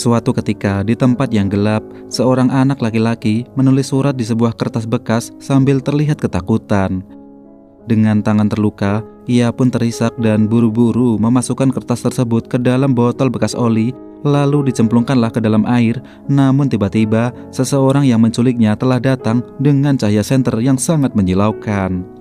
Suatu ketika di tempat yang gelap, seorang anak laki-laki menulis surat di sebuah kertas bekas sambil terlihat ketakutan. Dengan tangan terluka, ia pun terisak dan buru-buru memasukkan kertas tersebut ke dalam botol bekas oli, lalu dicemplungkanlah ke dalam air. Namun tiba-tiba seseorang yang menculiknya telah datang dengan cahaya senter yang sangat menyilaukan.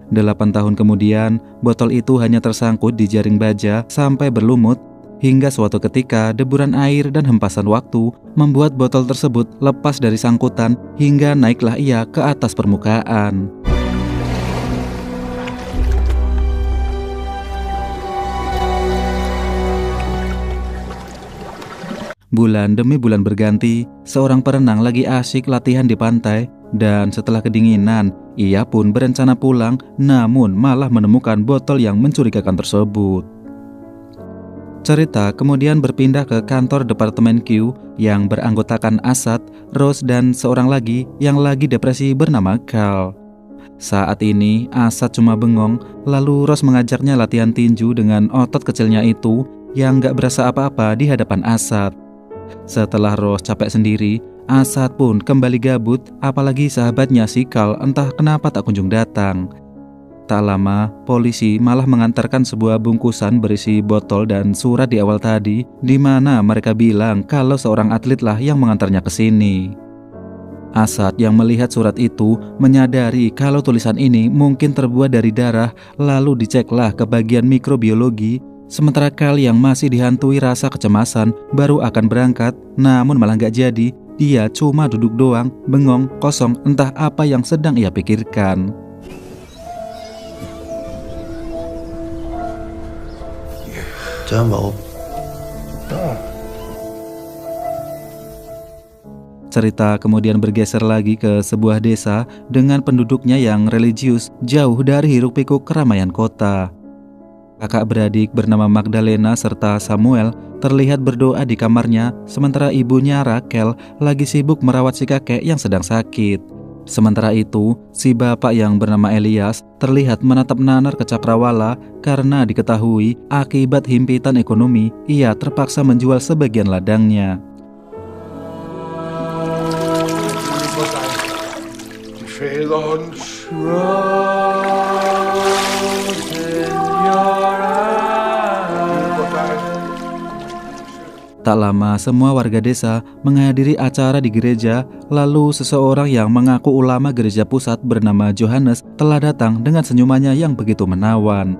8 tahun kemudian, botol itu hanya tersangkut di jaring baja sampai berlumut, hingga suatu ketika deburan air dan hempasan waktu membuat botol tersebut lepas dari sangkutan hingga naiklah ia ke atas permukaan. Bulan demi bulan berganti, seorang perenang lagi asyik latihan di pantai, dan setelah kedinginan, ia pun berencana pulang, namun malah menemukan botol yang mencurigakan tersebut. Cerita kemudian berpindah ke kantor Departemen Q yang beranggotakan Asad, Rose, dan seorang lagi yang lagi depresi bernama Cal. Saat ini Asad cuma bengong, lalu Rose mengajaknya latihan tinju dengan otot kecilnya itu yang gak berasa apa-apa di hadapan Asad. Setelah Rose capek sendiri, Asad pun kembali gabut, apalagi sahabatnya si Cal entah kenapa tak kunjung datang. Tak lama, polisi malah mengantarkan sebuah bungkusan berisi botol dan surat di awal tadi, di mana mereka bilang kalau seorang atletlah yang mengantarnya ke sini. Asad yang melihat surat itu menyadari kalau tulisan ini mungkin terbuat dari darah, lalu diceklah ke bagian mikrobiologi. Sementara Cal yang masih dihantui rasa kecemasan baru akan berangkat, namun malah gak jadi. Dia cuma duduk doang, bengong, kosong, entah apa yang sedang ia pikirkan. Cerita kemudian bergeser lagi ke sebuah desa dengan penduduknya yang religius, jauh dari hiruk-pikuk keramaian kota. Kakak beradik bernama Magdalena serta Samuel terlihat berdoa di kamarnya, sementara ibunya Rachel lagi sibuk merawat si kakek yang sedang sakit. Sementara itu, si bapak yang bernama Elias terlihat menatap nanar ke cakrawala karena diketahui akibat himpitan ekonomi, ia terpaksa menjual sebagian ladangnya. Tak lama semua warga desa menghadiri acara di gereja, lalu seseorang yang mengaku ulama gereja pusat bernama Johannes telah datang dengan senyumannya yang begitu menawan.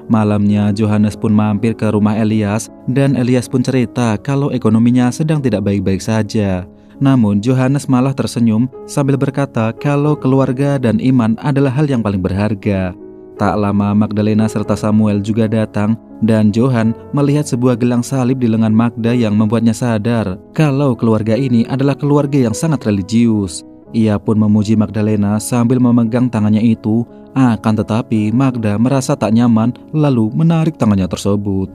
Malamnya Johannes pun mampir ke rumah Elias, dan Elias pun cerita kalau ekonominya sedang tidak baik-baik saja. Namun Johannes malah tersenyum sambil berkata kalau keluarga dan iman adalah hal yang paling berharga. Tak lama Magdalena serta Samuel juga datang, dan Johan melihat sebuah gelang salib di lengan Magda yang membuatnya sadar kalau keluarga ini adalah keluarga yang sangat religius. Ia pun memuji Magdalena sambil memegang tangannya itu, akan tetapi Magda merasa tak nyaman lalu menarik tangannya tersebut.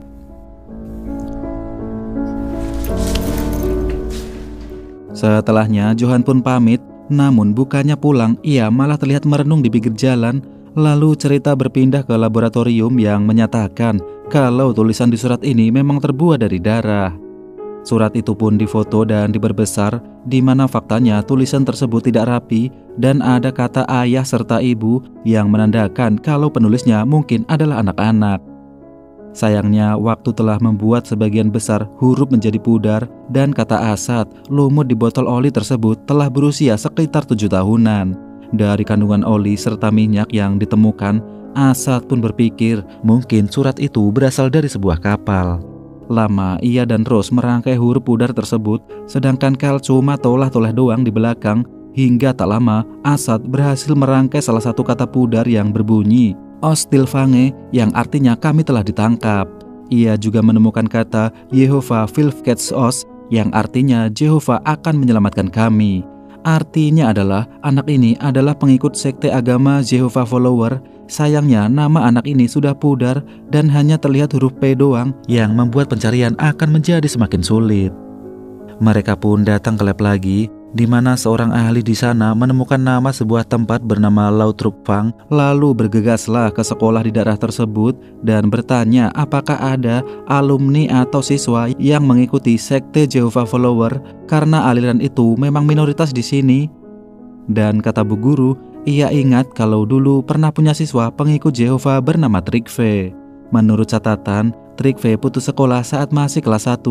Setelahnya Johan pun pamit, namun bukannya pulang, ia malah terlihat merenung di pinggir jalan. Lalu cerita berpindah ke laboratorium yang menyatakan kalau tulisan di surat ini memang terbuat dari darah. Surat itu pun difoto dan diperbesar, di mana faktanya tulisan tersebut tidak rapi dan ada kata ayah serta ibu yang menandakan kalau penulisnya mungkin adalah anak-anak. Sayangnya waktu telah membuat sebagian besar huruf menjadi pudar, dan kata Asad, lumut di botol oli tersebut telah berusia sekitar 7 tahunan. Dari kandungan oli serta minyak yang ditemukan, Asad pun berpikir mungkin surat itu berasal dari sebuah kapal. Lama ia dan Rose merangkai huruf pudar tersebut, sedangkan Cal cuma toleh-toleh doang di belakang. Hingga tak lama Asad berhasil merangkai salah satu kata pudar yang berbunyi Ostilvange, yang artinya kami telah ditangkap. Ia juga menemukan kata Yehovah Vilfkets Os, yang artinya Jehovah akan menyelamatkan kami. Artinya adalah anak ini adalah pengikut sekte agama Jehovah Follower. Sayangnya nama anak ini sudah pudar dan hanya terlihat huruf P doang, yang membuat pencarian akan menjadi semakin sulit. Mereka pun datang ke lab lagi, di mana seorang ahli di sana menemukan nama sebuah tempat bernama Lautrupang, lalu bergegaslah ke sekolah di daerah tersebut dan bertanya apakah ada alumni atau siswa yang mengikuti sekte Jehovah Follower karena aliran itu memang minoritas di sini. Dan kata bu guru, ia ingat kalau dulu pernah punya siswa pengikut Jehovah bernama Trygve. Menurut catatan, Trygve putus sekolah saat masih kelas 1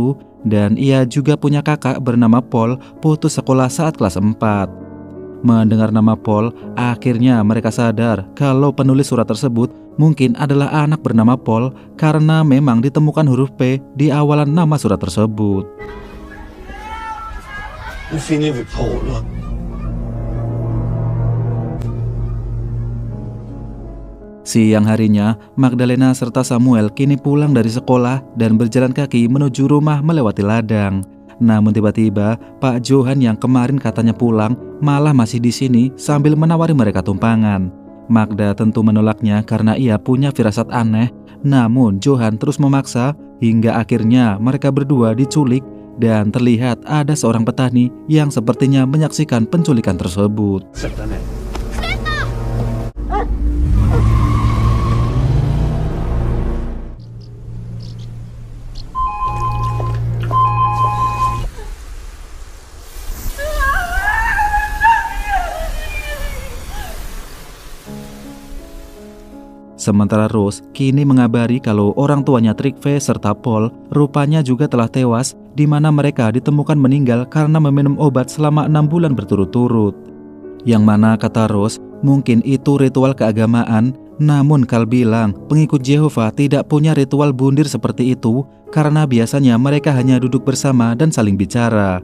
dan ia juga punya kakak bernama Paul putus sekolah saat kelas 4. Mendengar nama Paul, akhirnya mereka sadar kalau penulis surat tersebut mungkin adalah anak bernama Paul karena memang ditemukan huruf P di awalan nama surat tersebut. Siang harinya, Magdalena serta Samuel kini pulang dari sekolah dan berjalan kaki menuju rumah melewati ladang. Namun tiba-tiba, Pak Johan yang kemarin katanya pulang malah masih di sini sambil menawari mereka tumpangan. Magda tentu menolaknya karena ia punya firasat aneh, namun Johan terus memaksa hingga akhirnya mereka berdua diculik dan terlihat ada seorang petani yang sepertinya menyaksikan penculikan tersebut. Sementara Rose kini mengabari kalau orang tuanya Trygve serta Paul rupanya juga telah tewas, di mana mereka ditemukan meninggal karena meminum obat selama 6 bulan berturut-turut. Yang mana kata Rose, mungkin itu ritual keagamaan, namun Carl bilang pengikut Jehovah tidak punya ritual bundir seperti itu karena biasanya mereka hanya duduk bersama dan saling bicara.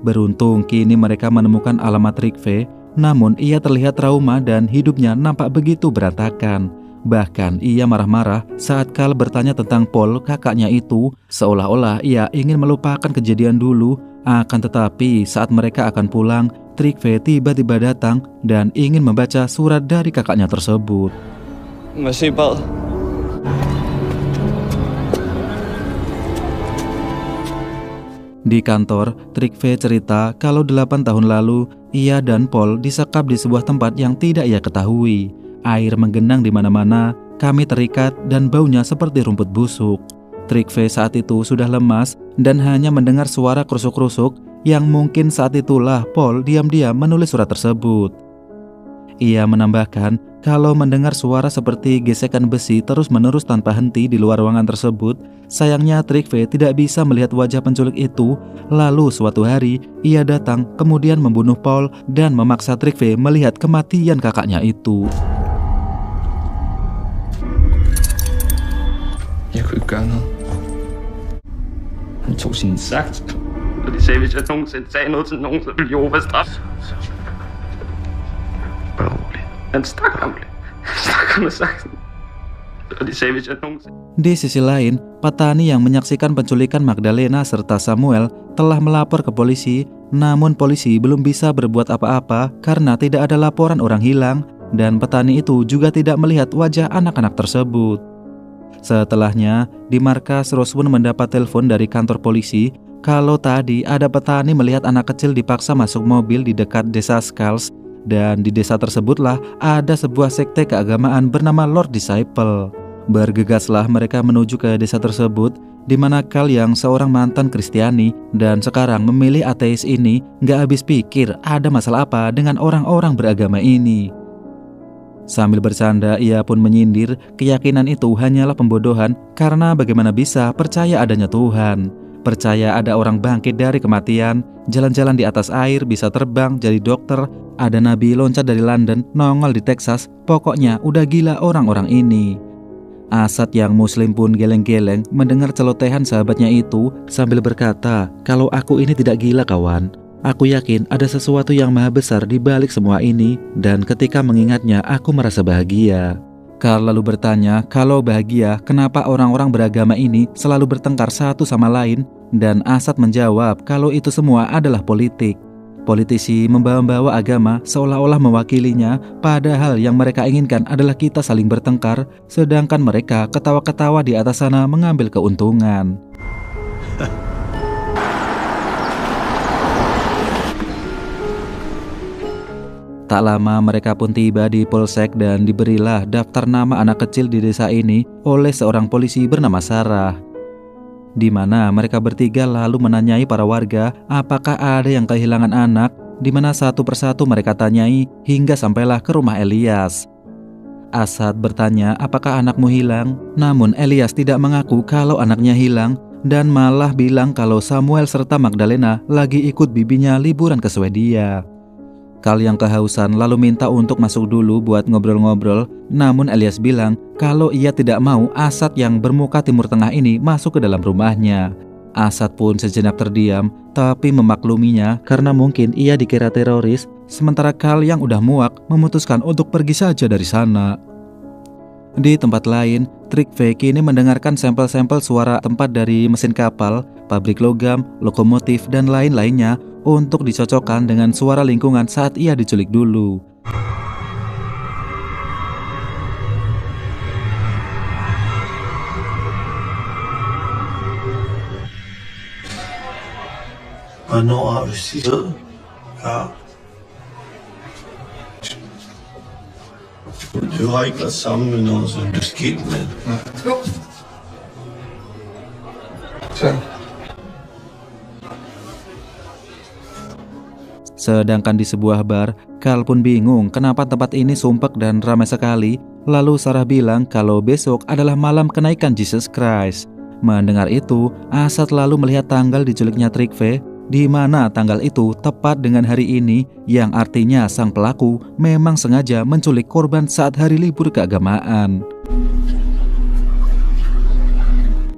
Beruntung kini mereka menemukan alamat Trygve, namun ia terlihat trauma dan hidupnya nampak begitu berantakan. Bahkan ia marah-marah saat Carl bertanya tentang Paul, kakaknya itu, seolah-olah ia ingin melupakan kejadian dulu. Akan tetapi saat mereka akan pulang, Trygve tiba-tiba datang dan ingin membaca surat dari kakaknya tersebut. Merci, Paul. Di kantor, Trygve cerita kalau 8 tahun lalu ia dan Paul disekap di sebuah tempat yang tidak ia ketahui. Air menggenang di mana-mana, kami terikat dan baunya seperti rumput busuk. Trygve saat itu sudah lemas dan hanya mendengar suara krusuk-krusuk yang mungkin saat itulah Paul diam-diam menulis surat tersebut. Ia menambahkan kalau mendengar suara seperti gesekan besi terus-menerus tanpa henti di luar ruangan tersebut, sayangnya Trygve tidak bisa melihat wajah penculik itu. Lalu suatu hari ia datang kemudian membunuh Paul dan memaksa Trygve melihat kematian kakaknya itu. Jeg kunne ikke gøre noget. Han tog sin sagt, og de sagde, hvis jeg nogensinde sagde noget til nogen, så ville Jehova straffe. Bare rolig. Han stak ham med saksen. Og de sagde, hvis jeg nogensinde... Di sisi lain, petani yang menyaksikan penculikan Magdalena serta Samuel telah melapor ke polisi, namun polisi belum bisa berbuat apa-apa karena tidak ada laporan orang hilang dan petani itu juga tidak melihat wajah anak-anak tersebut. Setelahnya, di markas Rose pun mendapat telepon dari kantor polisi kalau tadi ada petani melihat anak kecil dipaksa masuk mobil di dekat desa Skulls, dan di desa tersebutlah ada sebuah sekte keagamaan bernama Lord Disciple. Bergegaslah mereka menuju ke desa tersebut, di mana Carl yang seorang mantan Kristiani dan sekarang memilih ateis ini gak habis pikir ada masalah apa dengan orang-orang beragama ini. Sambil bercanda, ia pun menyindir keyakinan itu hanyalah pembodohan karena bagaimana bisa percaya adanya Tuhan. Percaya ada orang bangkit dari kematian, jalan-jalan di atas air, bisa terbang, jadi dokter, ada nabi loncat dari London, nongol di Texas, pokoknya udah gila orang-orang ini. Asad yang muslim pun geleng-geleng mendengar celotehan sahabatnya itu sambil berkata, kalau aku ini tidak gila kawan. Aku yakin ada sesuatu yang maha besar di balik semua ini dan ketika mengingatnya aku merasa bahagia. Carl lalu bertanya kalau bahagia kenapa orang-orang beragama ini selalu bertengkar satu sama lain dan Asad menjawab kalau itu semua adalah politik. Politisi membawa-bawa agama seolah-olah mewakilinya padahal yang mereka inginkan adalah kita saling bertengkar sedangkan mereka ketawa-ketawa di atas sana mengambil keuntungan. Tak lama mereka pun tiba di polsek dan diberilah daftar nama anak kecil di desa ini oleh seorang polisi bernama Sarah. Di mana mereka bertiga lalu menanyai para warga apakah ada yang kehilangan anak, di mana satu persatu mereka tanyai hingga sampailah ke rumah Elias. Asad bertanya apakah anakmu hilang, namun Elias tidak mengaku kalau anaknya hilang dan malah bilang kalau Samuel serta Magdalena lagi ikut bibinya liburan ke Swedia. Carl yang kehausan lalu minta untuk masuk dulu buat ngobrol-ngobrol, namun Elias bilang kalau ia tidak mau Asad yang bermuka Timur Tengah ini masuk ke dalam rumahnya. Asad pun sejenak terdiam, tapi memakluminya karena mungkin ia dikira teroris, sementara Carl yang udah muak memutuskan untuk pergi saja dari sana. Di tempat lain, Trygve kini mendengarkan sampel-sampel suara tempat dari mesin kapal, pabrik logam, lokomotif, dan lain-lainnya untuk dicocokkan dengan suara lingkungan saat ia diculik dulu. Hvornår har du sidst? Ja. Du har ikke været sammen med nogen, som du er skilt med. Jo. Sådan. Sedangkan di sebuah bar, Carl pun bingung kenapa tempat ini sumpek dan ramai sekali. Lalu Sarah bilang kalau besok adalah malam kenaikan Jesus Christ. Mendengar itu, Asad lalu melihat tanggal diculiknya Trygve, di mana tanggal itu tepat dengan hari ini, yang artinya sang pelaku memang sengaja menculik korban saat hari libur keagamaan.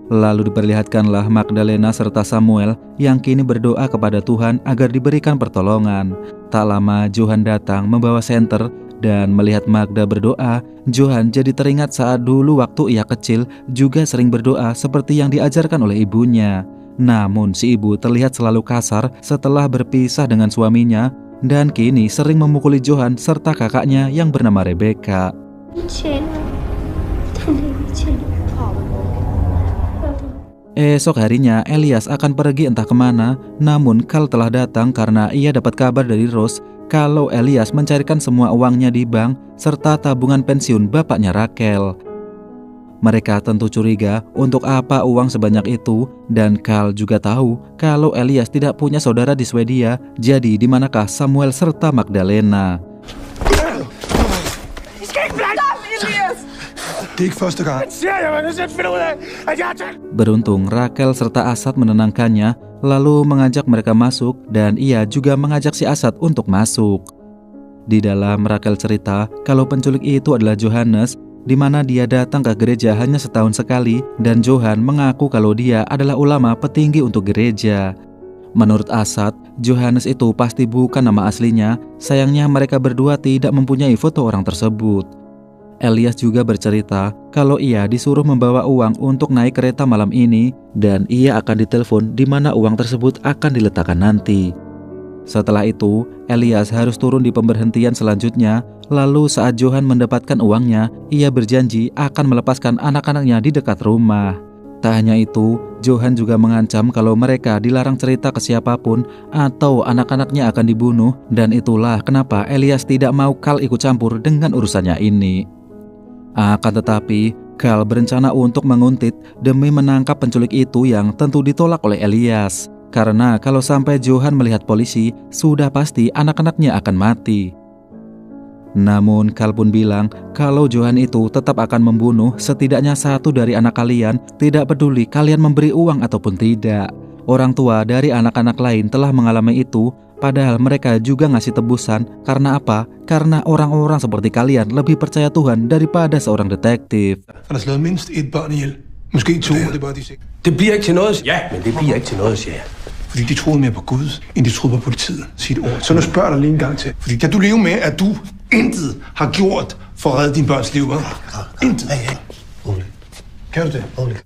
Lalu diperlihatkanlah Magdalena serta Samuel yang kini berdoa kepada Tuhan agar diberikan pertolongan. Tak lama Johan datang membawa senter dan melihat Magda berdoa, Johan jadi teringat saat dulu waktu ia kecil juga sering berdoa seperti yang diajarkan oleh ibunya. Namun si ibu terlihat selalu kasar setelah berpisah dengan suaminya dan kini sering memukuli Johan serta kakaknya yang bernama Rebecca. Esok harinya Elias akan pergi entah kemana, namun Carl telah datang karena ia dapat kabar dari Rose kalau Elias mencarikan semua uangnya di bank serta tabungan pensiun bapaknya Rachel. Mereka tentu curiga untuk apa uang sebanyak itu, dan Carl juga tahu kalau Elias tidak punya saudara di Swedia, jadi di manakah Samuel serta Magdalena? Beruntung Rachel serta Asad menenangkannya, lalu mengajak mereka masuk dan ia juga mengajak si Asad untuk masuk. Di dalam Rachel cerita kalau penculik itu adalah Johannes, di mana dia datang ke gereja hanya setahun sekali dan Johan mengaku kalau dia adalah ulama petinggi untuk gereja. Menurut Asad, Johannes itu pasti bukan nama aslinya, sayangnya mereka berdua tidak mempunyai foto orang tersebut. Elias juga bercerita kalau ia disuruh membawa uang untuk naik kereta malam ini dan ia akan ditelepon di mana uang tersebut akan diletakkan nanti. Setelah itu, Elias harus turun di pemberhentian selanjutnya, lalu saat Johan mendapatkan uangnya, ia berjanji akan melepaskan anak-anaknya di dekat rumah. Tak hanya itu, Johan juga mengancam kalau mereka dilarang cerita ke siapapun atau anak-anaknya akan dibunuh, dan itulah kenapa Elias tidak mau Carl ikut campur dengan urusannya ini. Akan tetapi, Carl berencana untuk menguntit demi menangkap penculik itu yang tentu ditolak oleh Elias. Karena kalau sampai Johan melihat polisi, sudah pasti anak-anaknya akan mati. Namun Carl pun bilang kalau Johan itu tetap akan membunuh setidaknya satu dari anak kalian, tidak peduli kalian memberi uang ataupun tidak. Orang tua dari anak-anak lain telah mengalami itu, padahal mereka juga ngasih tebusan. Karena apa? Karena orang-orang seperti kalian lebih percaya Tuhan daripada seorang detektif. Det bliver ikke til noget, ja, men det bliver ikke til noget, siger jeg. Fordi de troede mere på Gud, end de troede på politiet. Sig det ord. Så nu spørger dig lige en gang til. Fordi kan du leve med, at du intet har gjort for at redde din børns liv? Intet.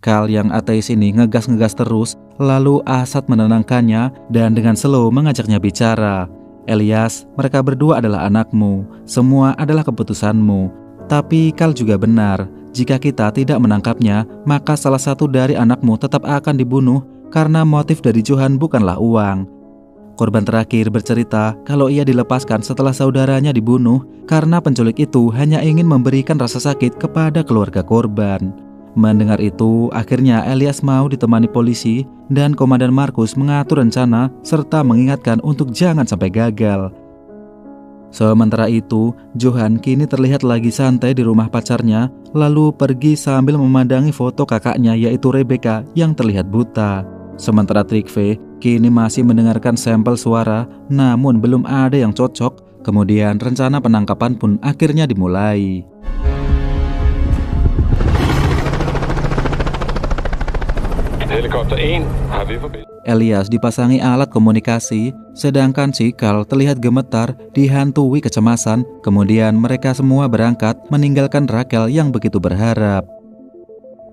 Carl yang ateis ini ngegas-ngegas terus, lalu Asad menenangkannya dan dengan slow mengajaknya bicara. Elias, mereka berdua adalah anakmu, semua adalah keputusanmu. Tapi Carl juga benar, jika kita tidak menangkapnya, maka salah satu dari anakmu tetap akan dibunuh karena motif dari Johan bukanlah uang. Korban terakhir bercerita kalau ia dilepaskan setelah saudaranya dibunuh karena penculik itu hanya ingin memberikan rasa sakit kepada keluarga korban. Mendengar itu, akhirnya Elias mau ditemani polisi dan Komandan Markus mengatur rencana serta mengingatkan untuk jangan sampai gagal. Sementara itu, Johan kini terlihat lagi santai di rumah pacarnya, lalu pergi sambil memandangi foto kakaknya yaitu Rebecca yang terlihat buta. Sementara Trygve kini masih mendengarkan sampel suara, namun belum ada yang cocok. Kemudian rencana penangkapan pun akhirnya dimulai. Helikopter 1, har vi forbi. Elias dipasangi alat komunikasi, sedangkan si Carl terlihat gemetar, dihantui kecemasan. Kemudian mereka semua berangkat meninggalkan Rachel yang begitu berharap.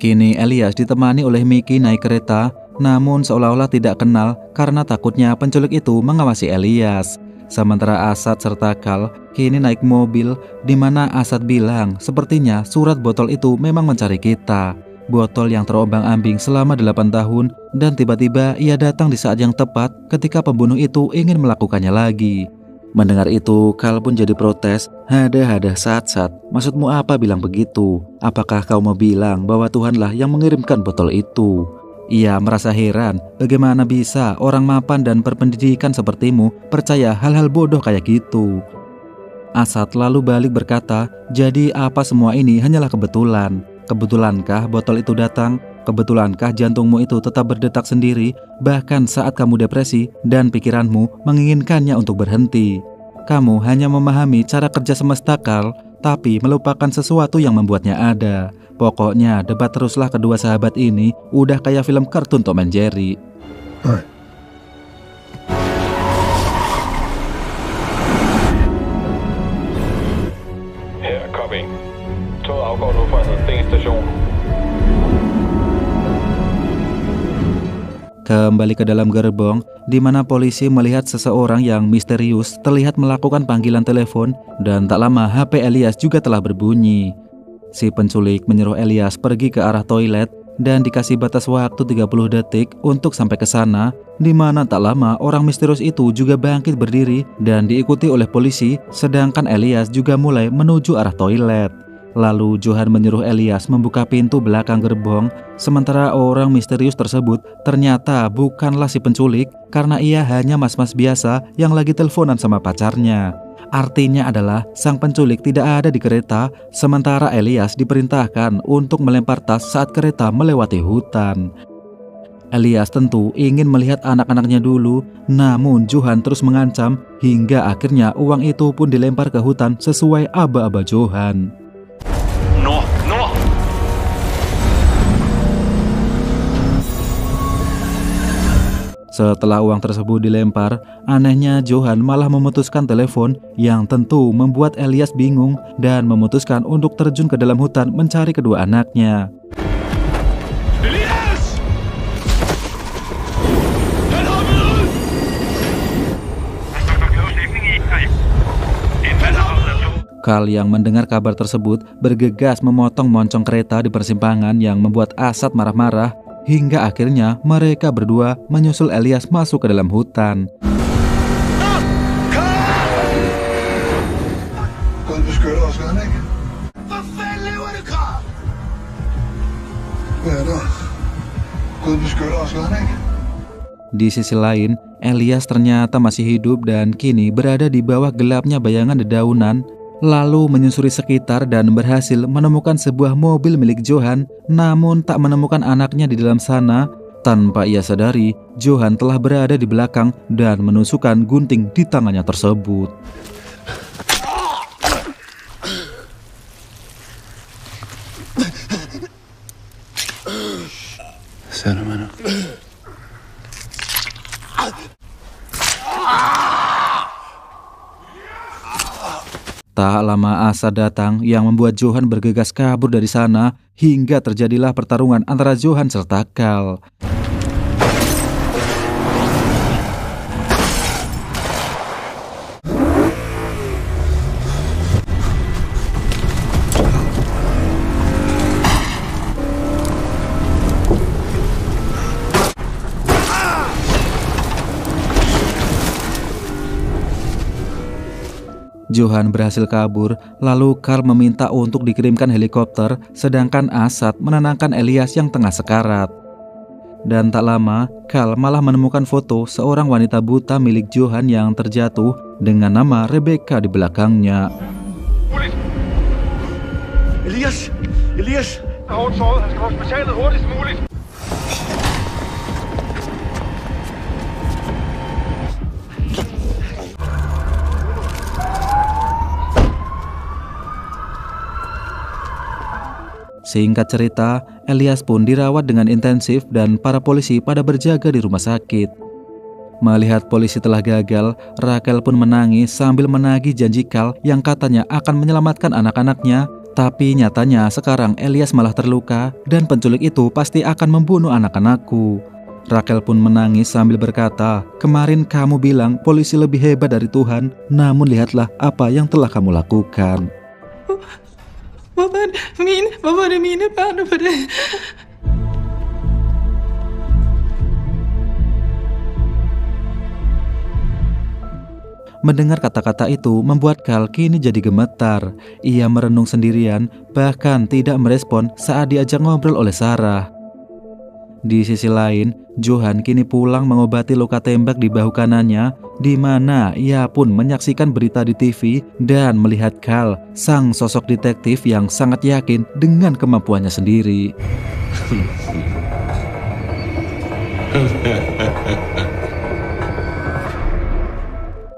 Kini Elias ditemani oleh Mickey naik kereta, namun seolah-olah tidak kenal karena takutnya penculik itu mengawasi Elias. Sementara Asad serta Carl kini naik mobil, di mana Asad bilang sepertinya surat botol itu memang mencari kita. Botol yang terombang-ambing selama 8 tahun, dan tiba-tiba ia datang di saat yang tepat ketika pembunuh itu ingin melakukannya lagi. Mendengar itu, Carl pun jadi protes. Hada-hada Sat, maksudmu apa bilang begitu? Apakah kau mau bilang bahwa Tuhanlah yang mengirimkan botol itu? Ia merasa heran, bagaimana bisa orang mapan dan berpendidikan sepertimu percaya hal-hal bodoh kayak gitu. Asad lalu balik berkata, jadi apa semua ini hanyalah kebetulan? Kebetulankah botol itu datang? Kebetulankah jantungmu itu tetap berdetak sendiri, bahkan saat kamu depresi dan pikiranmu menginginkannya untuk berhenti? Kamu hanya memahami cara kerja semesta, Carl, tapi melupakan sesuatu yang membuatnya ada. Pokoknya debat teruslah kedua sahabat ini, udah kayak film kartun Tom and Jerry. Her, copy. Toget afgår nu fra Hadsten station. Kembali ke dalam gerbong, di mana polisi melihat seseorang yang misterius terlihat melakukan panggilan telepon, dan tak lama HP Elias juga telah berbunyi. Si penculik menyuruh Elias pergi ke arah toilet dan dikasih batas waktu 30 detik untuk sampai ke sana, di mana tak lama orang misterius itu juga bangkit berdiri dan diikuti oleh polisi, sedangkan Elias juga mulai menuju arah toilet. Lalu Johan menyuruh Elias membuka pintu belakang gerbong, sementara orang misterius tersebut ternyata bukanlah si penculik karena ia hanya mas-mas biasa yang lagi teleponan sama pacarnya. Artinya adalah sang penculik tidak ada di kereta, sementara Elias diperintahkan untuk melempar tas saat kereta melewati hutan. Elias tentu ingin melihat anak-anaknya dulu, namun Johan terus mengancam hingga akhirnya uang itu pun dilempar ke hutan sesuai aba-aba Johan. No! Setelah uang tersebut dilempar, anehnya Johan malah memutuskan telepon yang tentu membuat Elias bingung dan memutuskan untuk terjun ke dalam hutan mencari kedua anaknya. Elias! Carl yang mendengar kabar tersebut bergegas memotong moncong kereta di persimpangan yang membuat Asad marah-marah, hingga akhirnya mereka berdua menyusul Elias masuk ke dalam hutan. Di sisi lain, Elias ternyata masih hidup dan kini berada di bawah gelapnya bayangan dedaunan, lalu menyusuri sekitar dan berhasil menemukan sebuah mobil milik Johan, namun tak menemukan anaknya di dalam sana. Tanpa ia sadari, Johan telah berada di belakang dan menusukkan gunting di tangannya tersebut. Tak lama Asad datang yang membuat Johan bergegas kabur dari sana hingga terjadilah pertarungan antara Johan serta Carl. Johan berhasil kabur, lalu Carl meminta untuk dikirimkan helikopter, sedangkan Asad menenangkan Elias yang tengah sekarat. Dan tak lama, Carl malah menemukan foto seorang wanita buta milik Johan yang terjatuh dengan nama Rebecca di belakangnya. Elias! Elias! Han er hårdt såret. Han skal på hospitalet hurtigst muligt. Singkat cerita, Elias pun dirawat dengan intensif dan para polisi pada berjaga di rumah sakit. Melihat polisi telah gagal, Raquel pun menangis sambil menagih janji Carl yang katanya akan menyelamatkan anak-anaknya. Tapi nyatanya sekarang Elias malah terluka dan penculik itu pasti akan membunuh anak-anakku. Raquel pun menangis sambil berkata, "Kemarin kamu bilang polisi lebih hebat dari Tuhan, namun lihatlah apa yang telah kamu lakukan." Hvorfor er det mine børn på det? Mendengar kata-kata itu membuat Carl kini jadi gemetar. Ia merenung sendirian, bahkan tidak merespon saat diajak ngobrol oleh Sarah. Di sisi lain, Johan kini pulang mengobati luka tembak di bahu kanannya, di mana ia pun menyaksikan berita di TV dan melihat Carl, sang sosok detektif yang sangat yakin dengan kemampuannya sendiri.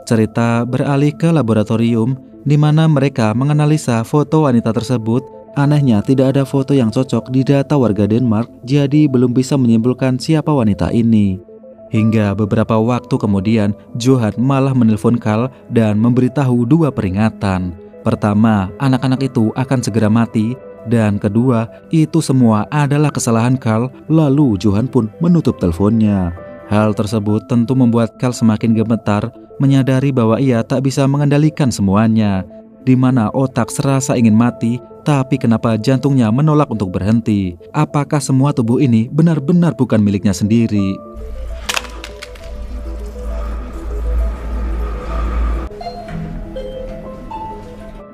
Cerita beralih ke laboratorium, di mana mereka menganalisa foto wanita tersebut. Anehnya tidak ada foto yang cocok di data warga Denmark, jadi belum bisa menyimpulkan siapa wanita ini. Hingga beberapa waktu kemudian, Johan malah menelpon Carl dan memberitahu dua peringatan. Pertama, anak-anak itu akan segera mati. Dan kedua, itu semua adalah kesalahan Carl, lalu Johan pun menutup teleponnya. Hal tersebut tentu membuat Carl semakin gemetar, menyadari bahwa ia tak bisa mengendalikan semuanya. Di mana otak serasa ingin mati, tapi kenapa jantungnya menolak untuk berhenti? Apakah semua tubuh ini benar-benar bukan miliknya sendiri?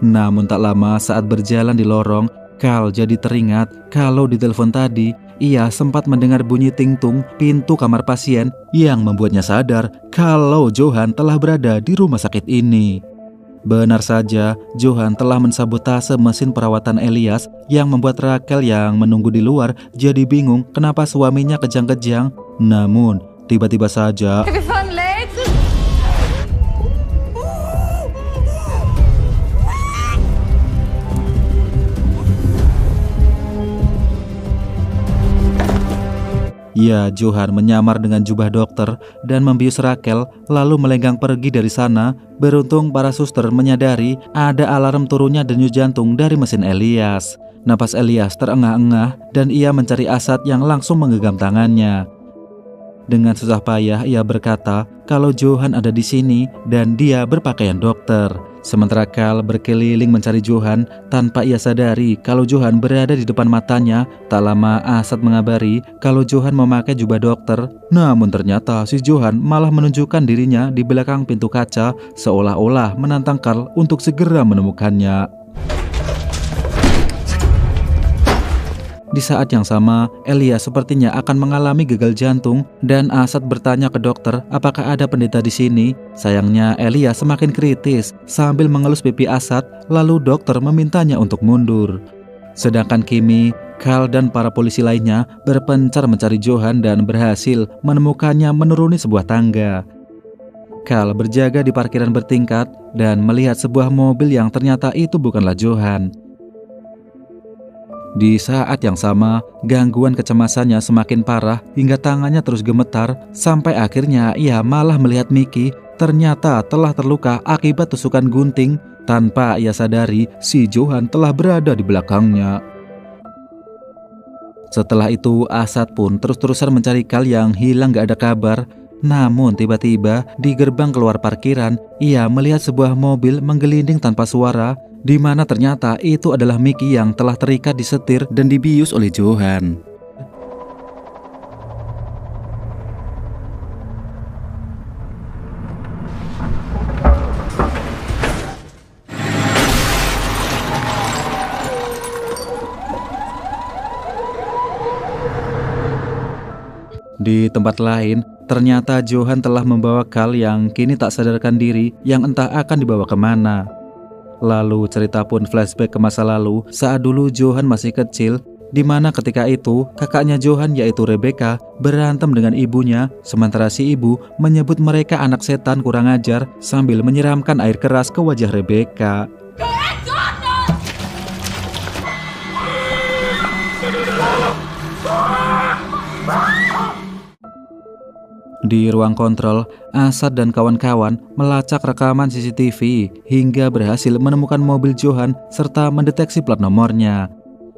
Namun tak lama saat berjalan di lorong, Carl jadi teringat kalau di telepon tadi ia sempat mendengar bunyi ting-tung pintu kamar pasien yang membuatnya sadar kalau Johan telah berada di rumah sakit ini. Benar saja, Johan telah mensabotase mesin perawatan Elias yang membuat Raquel yang menunggu di luar jadi bingung kenapa suaminya kejang-kejang. Namun, tiba-tiba saja ya, Johan menyamar dengan jubah dokter dan membius Raquel lalu melenggang pergi dari sana. Beruntung para suster menyadari ada alarm turunnya denyut jantung dari mesin Elias. Napas Elias terengah-engah dan ia mencari Asad yang langsung menggenggam tangannya. Dengan susah payah ia berkata kalau Johan ada di sini dan dia berpakaian dokter. Sementara Carl berkeliling mencari Johan tanpa ia sadari kalau Johan berada di depan matanya. Tak lama Asad mengabari kalau Johan memakai jubah dokter. Namun ternyata si Johan malah menunjukkan dirinya di belakang pintu kaca seolah-olah menantang Carl untuk segera menemukannya. Di saat yang sama, Elias sepertinya akan mengalami gagal jantung dan Asad bertanya ke dokter apakah ada pendeta di sini. Sayangnya Elias semakin kritis sambil mengelus pipi Asad, lalu dokter memintanya untuk mundur. Sedangkan Kimi, Carl dan para polisi lainnya berpencar mencari Johan dan berhasil menemukannya menuruni sebuah tangga. Carl berjaga di parkiran bertingkat dan melihat sebuah mobil yang ternyata itu bukanlah Johan. Di saat yang sama, gangguan kecemasannya semakin parah hingga tangannya terus gemetar sampai akhirnya ia malah melihat Mickey ternyata telah terluka akibat tusukan gunting. Tanpa ia sadari, si Johan telah berada di belakangnya. Setelah itu, Asad pun terus-terusan mencari Carl yang hilang gak ada kabar. Namun tiba-tiba di gerbang keluar parkiran, ia melihat sebuah mobil menggelinding tanpa suara, di mana ternyata itu adalah Mickey yang telah terikat di setir dan dibius oleh Johan. Di tempat lain, ternyata Johan telah membawa Carl yang kini tak sadarkan diri yang entah akan dibawa kemana. Lalu cerita pun flashback ke masa lalu saat dulu Johan masih kecil, di mana ketika itu kakaknya Johan yaitu Rebecca berantem dengan ibunya, sementara si ibu menyebut mereka anak setan kurang ajar sambil menyiramkan air keras ke wajah Rebecca. Di ruang kontrol, Asad dan kawan-kawan melacak rekaman CCTV hingga berhasil menemukan mobil Johan serta mendeteksi plat nomornya.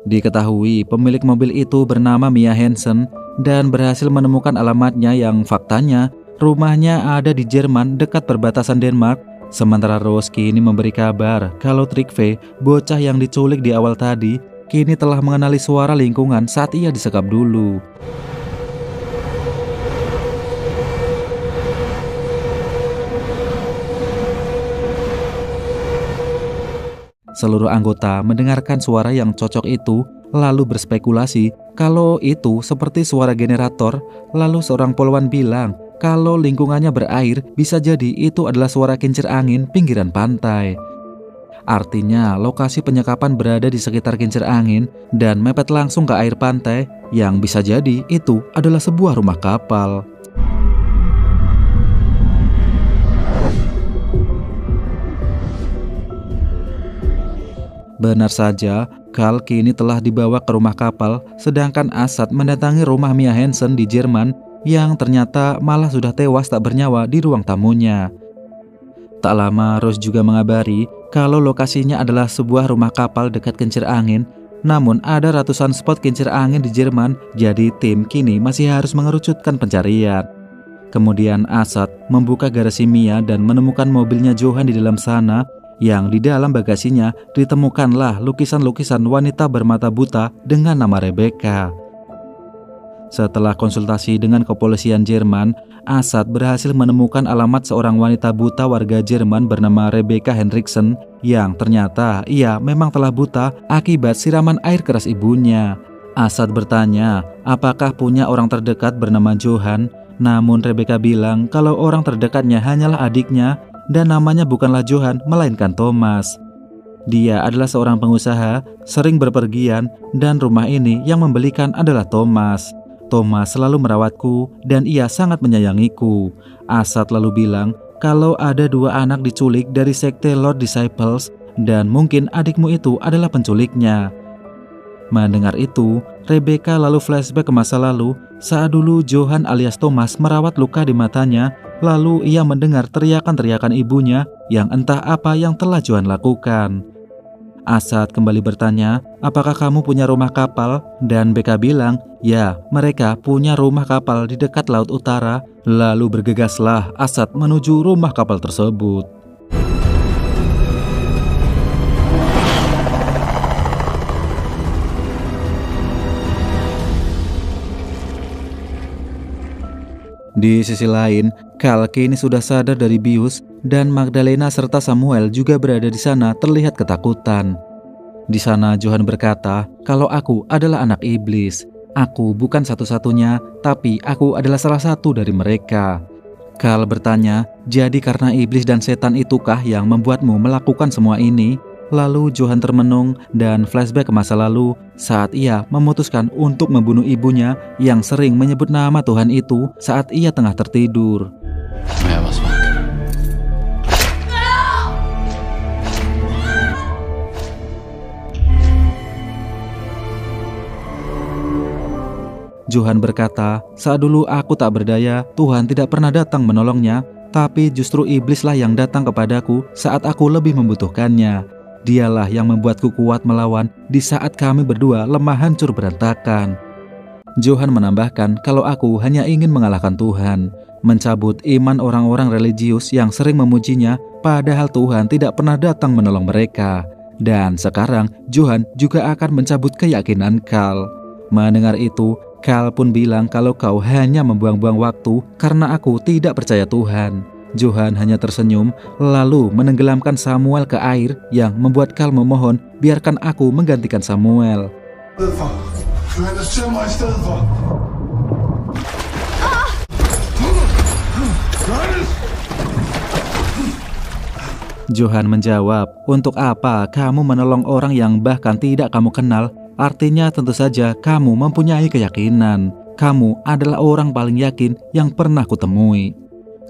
Diketahui pemilik mobil itu bernama Mia Hansen dan berhasil menemukan alamatnya yang faktanya rumahnya ada di Jerman dekat perbatasan Denmark. Sementara Rose kini memberi kabar kalau Trygve, bocah yang diculik di awal tadi, kini telah mengenali suara lingkungan saat ia disekap dulu. Seluruh anggota mendengarkan suara yang cocok itu, lalu berspekulasi kalau itu seperti suara generator. Lalu seorang polwan bilang kalau lingkungannya berair, bisa jadi itu adalah suara kincir angin pinggiran pantai. Artinya lokasi penyekapan berada di sekitar kincir angin dan mepet langsung ke air pantai, yang bisa jadi itu adalah sebuah rumah kapal. Benar saja, Carl kini telah dibawa ke rumah kapal, sedangkan Asad mendatangi rumah Mia Hansen di Jerman yang ternyata malah sudah tewas tak bernyawa di ruang tamunya. Tak lama Rose juga mengabari kalau lokasinya adalah sebuah rumah kapal dekat kincir angin, namun ada ratusan spot kincir angin di Jerman, jadi tim kini masih harus mengerucutkan pencarian. Kemudian Asad membuka garasi Mia dan menemukan mobilnya Johan di dalam sana, yang di dalam bagasinya ditemukanlah lukisan-lukisan wanita bermata buta dengan nama Rebecca. Setelah konsultasi dengan kepolisian Jerman, Asad berhasil menemukan alamat seorang wanita buta warga Jerman bernama Rebecca Henriksen, yang ternyata ia memang telah buta akibat siraman air keras ibunya. Asad bertanya apakah punya orang terdekat bernama Johan, namun Rebecca bilang kalau orang terdekatnya hanyalah adiknya dan namanya bukanlah Johan melainkan Thomas. Dia adalah seorang pengusaha, sering berpergian, dan rumah ini yang membelikan adalah Thomas. Thomas selalu merawatku dan ia sangat menyayangiku. Asad lalu bilang kalau ada 2 anak diculik dari sekte Lord Disciples dan mungkin adikmu itu adalah penculiknya. Mendengar itu, Rebecca lalu flashback ke masa lalu saat dulu Johan alias Thomas merawat luka di matanya. Lalu ia mendengar teriakan-teriakan ibunya yang entah apa yang telah Johan lakukan. Asad kembali bertanya, apakah kamu punya rumah kapal? Dan Becca bilang, ya, mereka punya rumah kapal di dekat Laut Utara. Lalu bergegaslah Asad menuju rumah kapal tersebut. Di sisi lain, Carl kini sudah sadar dari bius dan Magdalena serta Samuel juga berada di sana terlihat ketakutan. Di sana Johan berkata kalau aku adalah anak iblis. Aku bukan satu-satunya, tapi aku adalah salah satu dari mereka. Carl bertanya, jadi karena iblis dan setan itukah yang membuatmu melakukan semua ini? Lalu Johan termenung dan flashback ke masa lalu saat ia memutuskan untuk membunuh ibunya yang sering menyebut nama Tuhan itu saat ia tengah tertidur. Johan berkata, saat dulu aku tak berdaya, Tuhan tidak pernah datang menolongnya, tapi justru iblislah yang datang kepadaku saat aku lebih membutuhkannya. Dialah yang membuatku kuat melawan di saat kami berdua lemah hancur berantakan. Johan menambahkan kalau aku hanya ingin mengalahkan Tuhan, mencabut iman orang-orang religius yang sering memujinya, padahal Tuhan tidak pernah datang menolong mereka. Dan sekarang Johan juga akan mencabut keyakinan Carl. Mendengar itu, Carl pun bilang kalau kau hanya membuang-buang waktu karena aku tidak percaya Tuhan. Johan hanya tersenyum lalu menenggelamkan Samuel ke air yang membuat Carl memohon biarkan aku menggantikan Samuel. Johan menjawab, "Untuk apa kamu menolong orang yang bahkan tidak kamu kenal? Artinya tentu saja kamu mempunyai keyakinan. Kamu adalah orang paling yakin yang pernah kutemui."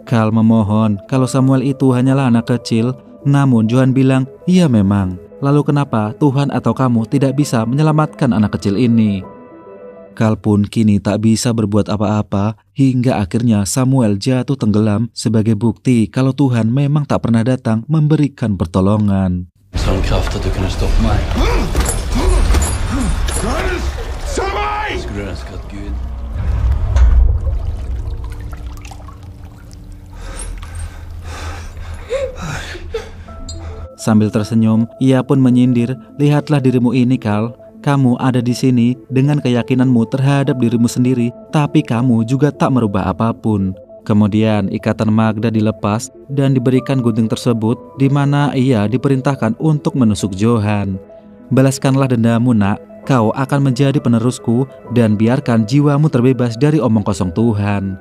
Carl memohon kalau Samuel itu hanyalah anak kecil, namun Johan bilang, "Iya memang. Lalu kenapa Tuhan atau kamu tidak bisa menyelamatkan anak kecil ini?" Carl pun kini tak bisa berbuat apa-apa hingga akhirnya Samuel jatuh tenggelam sebagai bukti kalau Tuhan memang tak pernah datang memberikan pertolongan. Sån kraft att du kunde stoppa mig. Skulle du önska att Gud... Sambil tersenyum, ia pun menyindir, "Lihatlah dirimu ini, Carl. Kamu ada di sini dengan keyakinanmu terhadap dirimu sendiri, tapi kamu juga tak merubah apapun." Kemudian ikatan Magda dilepas dan diberikan gunting tersebut, di mana ia diperintahkan untuk menusuk Johan. "Balaskanlah dendamu, nak. Kau akan menjadi penerusku dan biarkan jiwamu terbebas dari omong kosong Tuhan."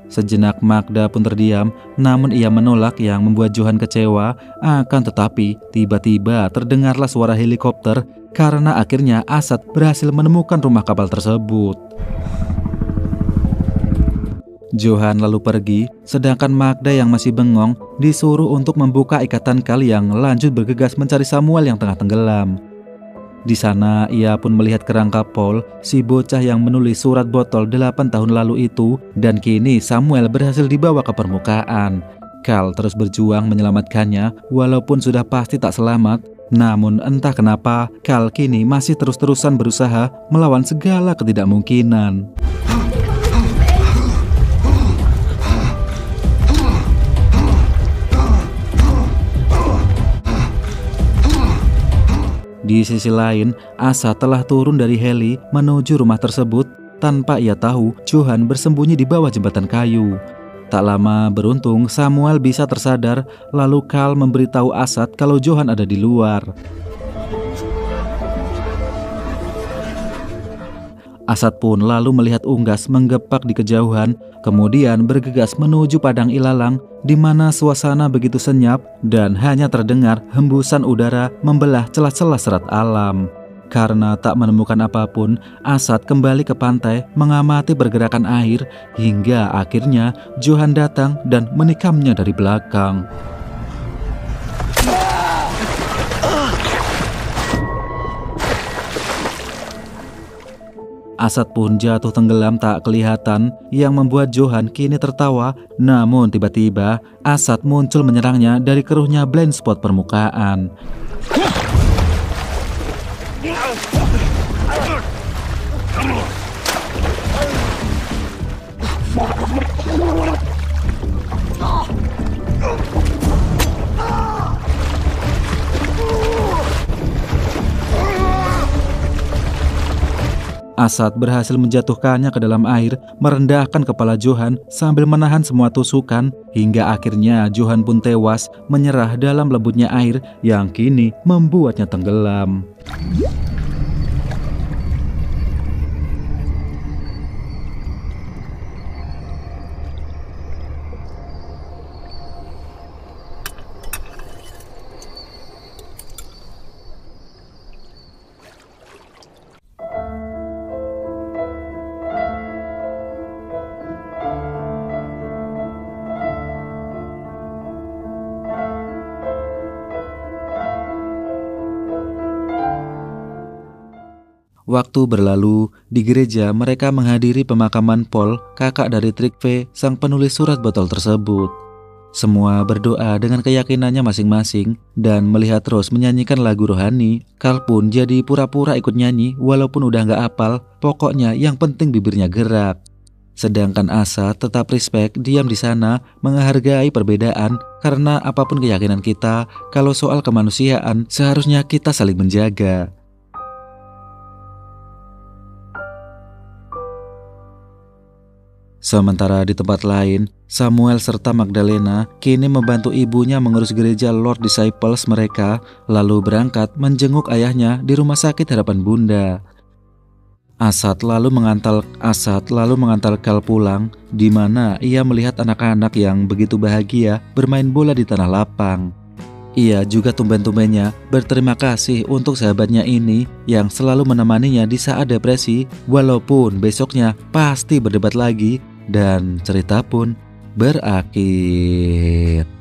Sejenak Magda pun terdiam, namun ia menolak yang membuat Johan kecewa. Akan tetapi tiba-tiba terdengarlah suara helikopter karena akhirnya Asad berhasil menemukan rumah kapal tersebut. Johan lalu pergi, sedangkan Magda yang masih bengong disuruh untuk membuka ikatan kali yang lanjut bergegas mencari Samuel yang tengah tenggelam. Di sana ia pun melihat kerangka Paul, si bocah yang menulis surat botol 8 tahun lalu itu, dan kini Samuel berhasil dibawa ke permukaan. Carl terus berjuang menyelamatkannya walaupun sudah pasti tak selamat. Namun entah kenapa Carl kini masih terus-terusan berusaha melawan segala ketidakmungkinan. Di sisi lain, Asa telah turun dari heli menuju rumah tersebut tanpa ia tahu Johan bersembunyi di bawah jembatan kayu. Tak lama beruntung Samuel bisa tersadar, lalu Carl memberitahu Asad kalau Johan ada di luar. Asad pun lalu melihat unggas menggepak di kejauhan, kemudian bergegas menuju padang ilalang di mana suasana begitu senyap dan hanya terdengar hembusan udara membelah celah-celah serat alam. Karena tak menemukan apapun, Asad kembali ke pantai mengamati pergerakan air hingga akhirnya Johan datang dan menikamnya dari belakang. Asad pun jatuh tenggelam tak kelihatan, yang membuat Johan kini tertawa. Namun tiba-tiba Asad muncul menyerangnya dari keruhnya blind spot permukaan. Asad berhasil menjatuhkannya ke dalam air, merendahkan kepala Johan sambil menahan semua tusukan, hingga akhirnya Johan pun tewas menyerah dalam lembutnya air yang kini membuatnya tenggelam. Waktu berlalu, di gereja mereka menghadiri pemakaman Paul, kakak dari Trygve, sang penulis surat botol tersebut. Semua berdoa dengan keyakinannya masing-masing dan melihat Rose menyanyikan lagu rohani. Carl pun jadi pura-pura ikut nyanyi walaupun udah gak apal, pokoknya yang penting bibirnya gerak. Sedangkan Asa tetap respect, diam di sana, menghargai perbedaan, karena apapun keyakinan kita, kalau soal kemanusiaan seharusnya kita saling menjaga. Sementara di tempat lain, Samuel serta Magdalena kini membantu ibunya mengurus gereja Lord Disciples mereka, lalu berangkat menjenguk ayahnya di rumah sakit Harapan Bunda. Asad lalu mengantar Carl pulang, di mana ia melihat anak-anak yang begitu bahagia bermain bola di tanah lapang. Ia juga tumben-tumbennya berterima kasih untuk sahabatnya ini yang selalu menemaninya di saat depresi, walaupun besoknya pasti berdebat lagi dan cerita pun berakhir.